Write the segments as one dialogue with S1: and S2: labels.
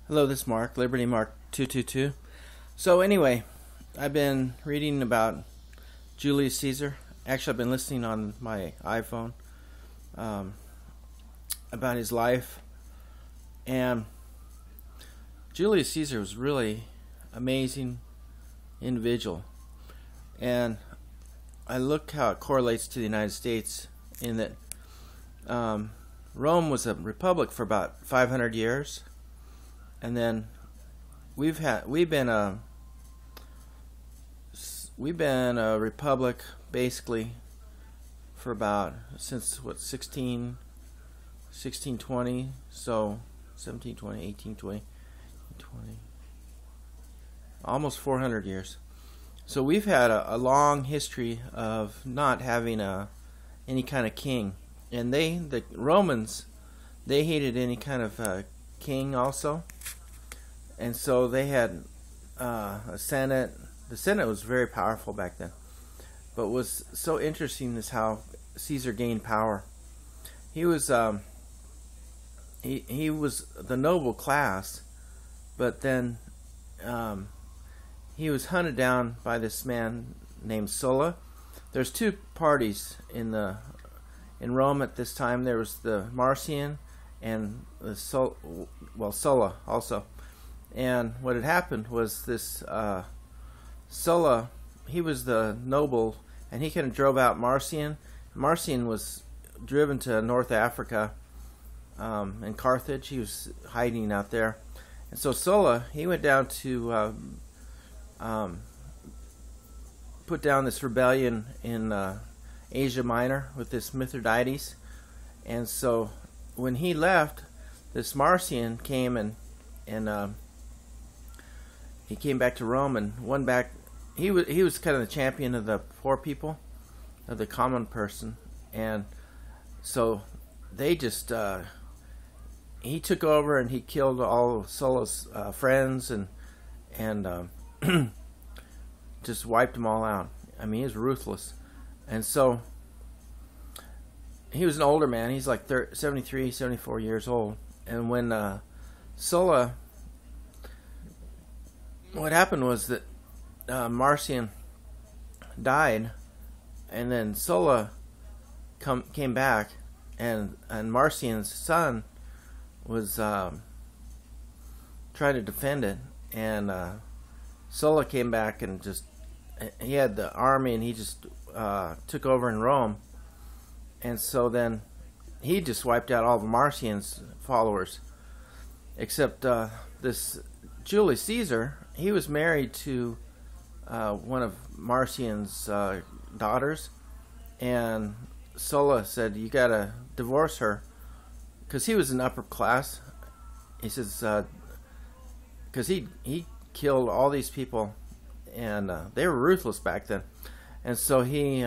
S1: Hello, this is Mark, Liberty Mark 222. So anyway, I've been reading about Julius Caesar. Actually, I've been listening on my iPhone about his life. And Julius Caesar was really amazing individual. And I look how it correlates to the United States in that Rome was a republic for about 500 years. And then we've been a republic basically for about since 1620, so 1720, 1820, 20, almost 400 years. So we've had a long history of not having any kind of king, and the Romans, they hated any kind of king also. And so they had a senate. The senate was very powerful back then. But what was so interesting is how Caesar gained power. He was he was the noble class, but then he was hunted down by this man named Sulla. There's two parties in Rome at this time. There was the Marcian and the Sulla also. And what had happened was this Sulla, he was the noble, and he kind of drove out Marcian. Marcian was driven to North Africa in Carthage. He was hiding out there. And so Sulla, he went down to put down this rebellion in Asia Minor with this Mithridates. And so when he left, this Marcian came and he came back to Rome and won back. He was kind of the champion of the poor people, of the common person, and so they just he took over and he killed all of Sulla's friends and just wiped them all out. I mean, he was ruthless, and so he was an older man. He's like 73, 74 years old, and when Sulla, what happened was that Marcian died, and then Sulla came back, and Marcian's son was trying to defend it, and Sulla came back and he had the army, and he just took over in Rome, and so then he just wiped out all of Marcian's followers, except this Julius Caesar. He was married to one of Marcian's daughters, and Sulla said, "You gotta divorce her," because he was an upper class. He says, because he killed all these people, and they were ruthless back then. And so he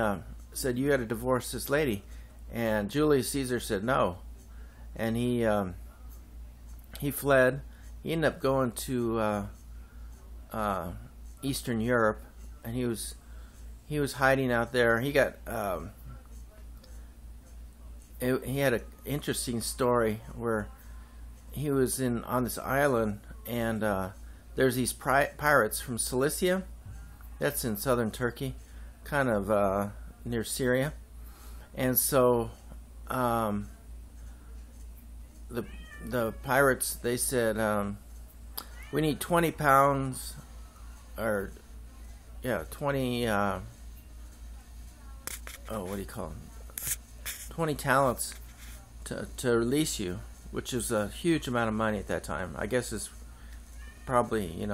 S1: said, "You gotta divorce this lady," and Julius Caesar said no, and he fled. He ended up going to Eastern Europe, and he was hiding out there. He got he had an interesting story where he was on this island, and there's these pirates from Cilicia. That's in southern Turkey, kind of near Syria, and so the pirates, they said, we need 20 pounds, or 20 what do you call them, 20 talents to release you, which is a huge amount of money at that time. I guess it's probably, who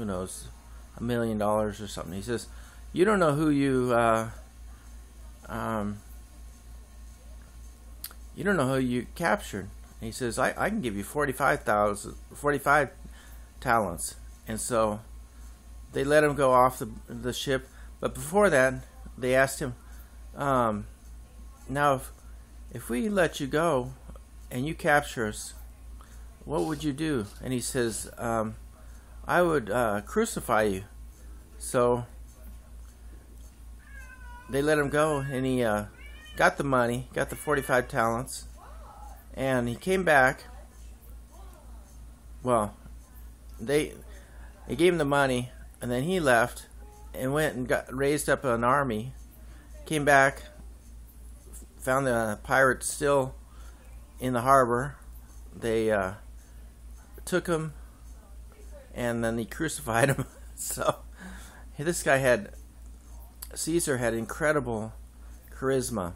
S1: knows, $1 million or something. He says, you don't know who you don't know who you captured. He says, I can give you 45 talents. And so they let him go off the ship. But before that, they asked him, now if we let you go and you capture us, what would you do? And he says, I would crucify you. So they let him go, and he got the money, got the 45 talents, and he came back, well, they gave him the money, and then he left and went and raised up an army. Came back, found the pirates still in the harbor. They took him, and then he crucified him. So this guy Caesar had incredible charisma.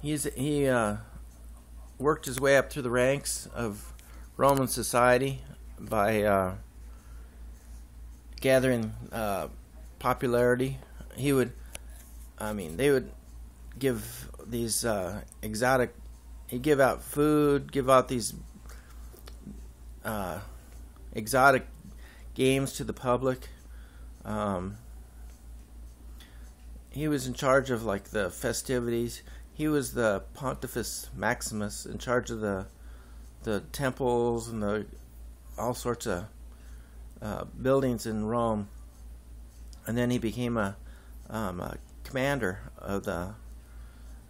S1: He worked his way up through the ranks of Roman society by gathering popularity. They would give these exotic. He'd give out food, give out these exotic games to the public. He was in charge of like the festivities. He was the Pontifex Maximus, in charge of the temples and all sorts of buildings in Rome. And then he became a commander of the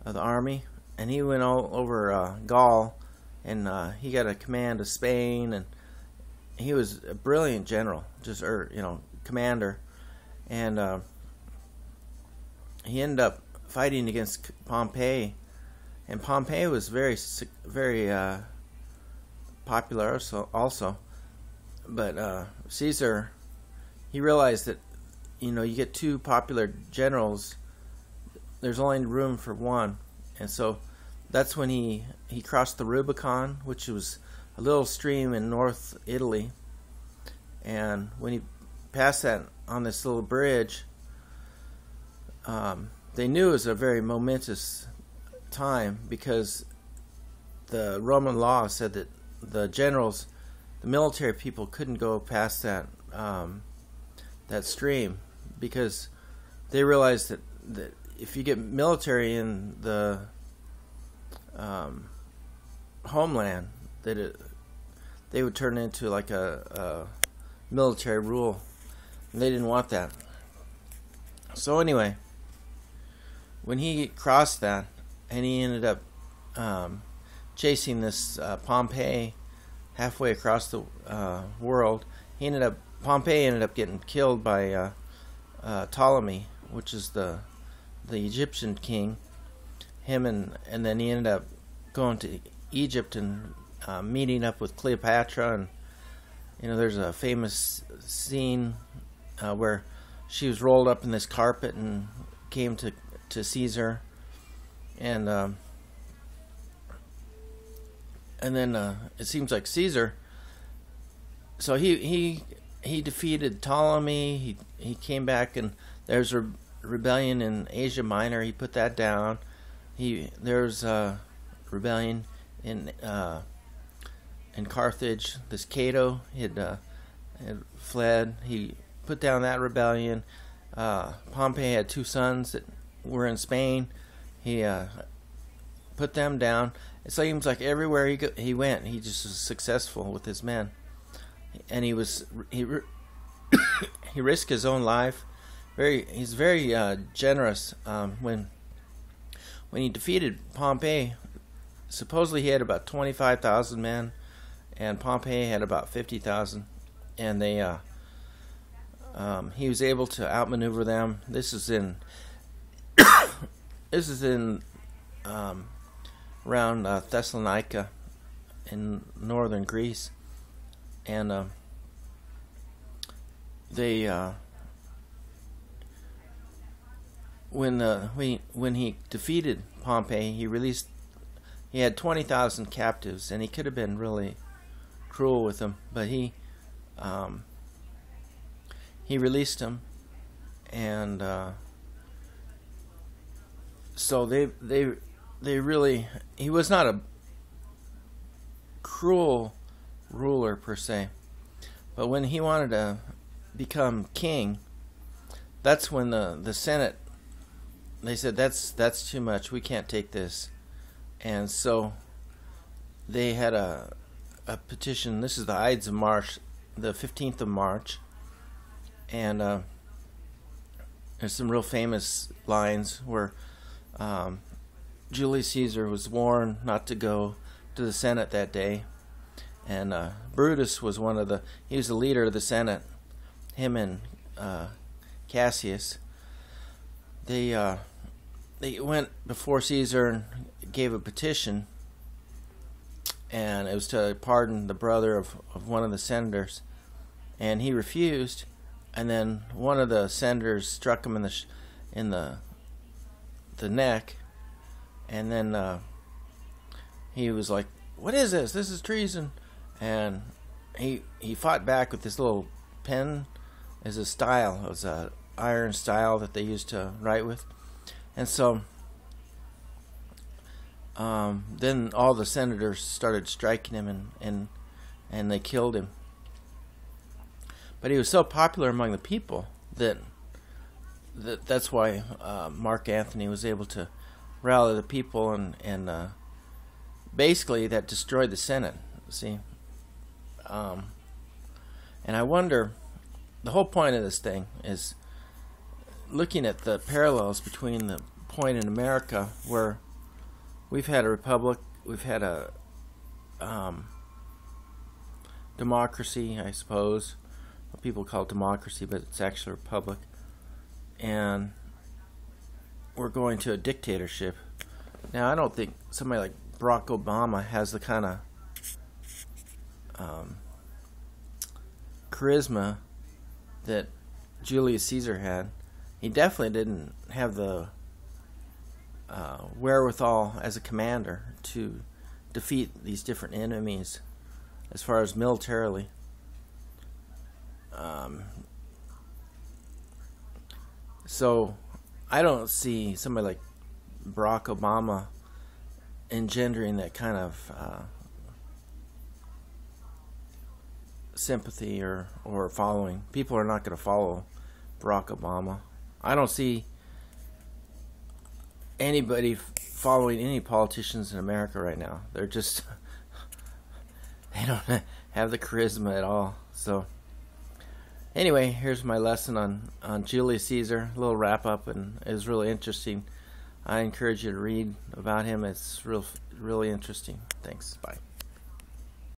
S1: army, and he went all over Gaul, and he got a command of Spain, and he was a brilliant general, commander, and he ended up fighting against Pompey, and Pompey was very popular also, but Caesar, he realized that you get two popular generals, there's only room for one, and so that's when he crossed the Rubicon, which was a little stream in North Italy, and when he passed that on this little bridge, they knew it was a very momentous time, because the Roman law said that the generals, the military people, couldn't go past that stream, because they realized that if you get military in the homeland, that they would turn into like a military rule, and they didn't want that. So anyway, when he crossed that, and he ended up chasing this Pompey halfway across the world, Pompey ended up getting killed by Ptolemy, which is the Egyptian king. And then he ended up going to Egypt and meeting up with Cleopatra, and there's a famous scene where she was rolled up in this carpet and came to Caesar, and then it seems like Caesar. So he defeated Ptolemy. He came back, and there's a rebellion in Asia Minor. He put that down. There's a rebellion in Carthage. This Cato had fled. He put down that rebellion. Pompey had two sons that were in Spain. He put them down. It seems like everywhere he went, he just was successful with his men, and he risked his own life. He's very generous. When he defeated Pompey, supposedly he had about 25,000 men, and Pompey had about 50,000, and he was able to outmaneuver them. This is in around Thessalonica in northern Greece, and when he defeated Pompey, he had 20,000 captives, and he could have been really cruel with them, but he released them, and so they really, he was not a cruel ruler per se, but when he wanted to become king, that's when the Senate, they said that's too much, we can't take this, and so they had a petition. This is the Ides of March, the 15th of March, and there's some real famous lines where Julius Ceasar was warned not to go to the Senate that day, and Brutus was he was the leader of the Senate. Him and Cassius, they went before Caesar and gave a petition, and it was to pardon the brother of one of the senators, and he refused. And then one of the senators struck him in the neck, and then he was like, "What is this? This is treason!" And he fought back with this little pen as a style. It was a iron style that they used to write with, and so then all the senators started striking him, and they killed him. But he was so popular among the people that's why Mark Antony was able to rally the people, and basically that destroyed the Senate. See, and I wonder, the whole point of this thing is looking at the parallels between the point in America where we've had a republic, we've had a democracy, I suppose. People call it democracy, but it's actually a republic. And we're going to a dictatorship. Now, I don't think somebody like Barack Obama has the kind of charisma that Julius Ceasar had. He definitely didn't have the wherewithal as a commander to defeat these different enemies as far as militarily. So I don't see somebody like Barack Obama engendering that kind of sympathy or following. People are not going to follow Barack Obama. I don't see anybody following any politicians in America right now. They're just they don't have the charisma at all. So anyway, here's my lesson on Julius Caesar, a little wrap up, and it was really interesting. I encourage you to read about him. It's really interesting. Thanks. Bye.